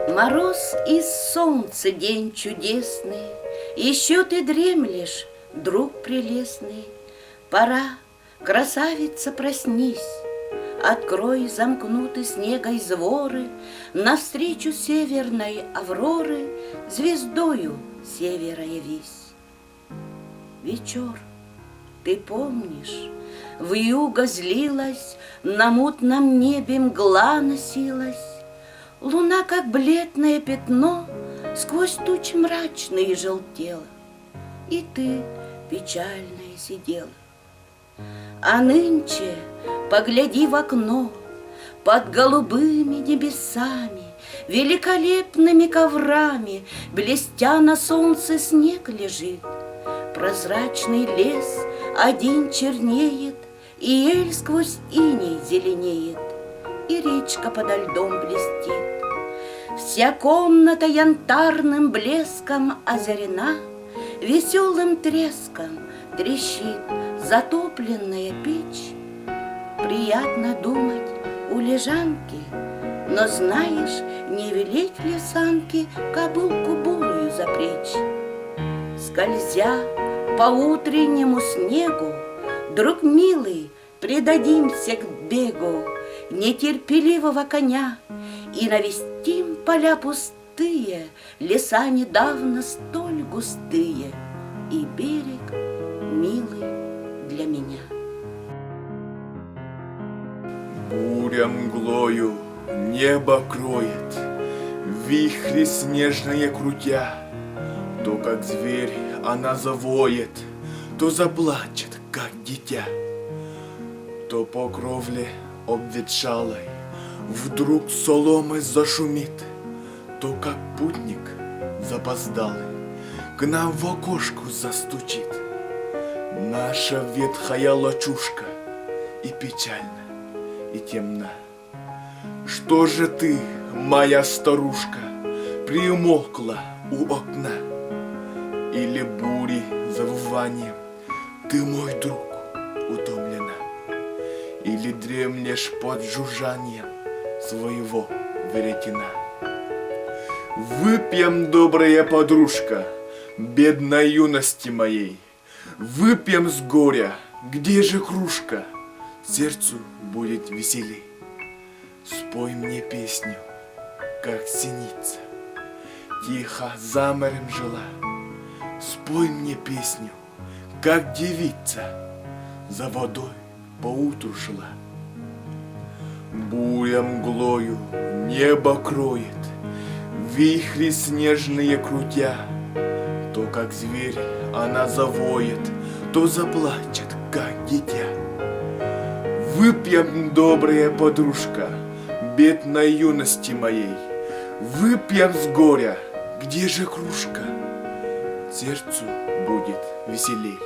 Мороз и солнце, день чудесный, еще ты дремлешь, друг прелестный. Пора, красавица, проснись, открой замкнуты снегой зворы, навстречу северной авроры звездою севера явись. Вечер, ты помнишь, вьюга злилась, на мутном небе мгла носилась, луна, как бледное пятно, сквозь тучи мрачные желтела, и ты печальная сидела. А нынче погляди в окно, под голубыми небесами, великолепными коврами, блестя на солнце, снег лежит. Прозрачный лес один чернеет, и ель сквозь иней зеленеет, и речка подо льдом блестит. Вся комната янтарным блеском озарена, веселым треском трещит затопленная печь. Приятно думать у лежанки, но знаешь, не велеть ли санки кобылку бурую запречь. Скользя по утреннему снегу, друг милый, предадимся к бегу нетерпеливого коня и навестим поля пустые, леса недавно столь густые, и берег милый для меня. Буря мглою небо кроет, вихри снежные крутя. То, как зверь, она завоет, то заплачет, как дитя. То по кровле обветшалой вдруг соломой зашумит, то, как путник запоздалый, к нам в окошку застучит. Наша ветхая лачушка и печальна, и темна. Что же ты, моя старушка, примолкла у окна? Или бури завыванием ты, мой друг, утомлена? Или дремлешь под жужжанием своего веретена? Выпьем, добрая подружка, бедной юности моей, выпьем с горя, где же кружка, сердцу будет веселей. Спой мне песню, как синица, тихо за морем жила. Спой мне песню, как девица за водой поутру шла. Буря мглою небо кроет, вихри снежные крутя. То, как зверь, она завоет, то заплачет, как дитя. Выпьем, добрая подружка, бедной юности моей, выпьем с горя, где же кружка, сердцу будет веселей.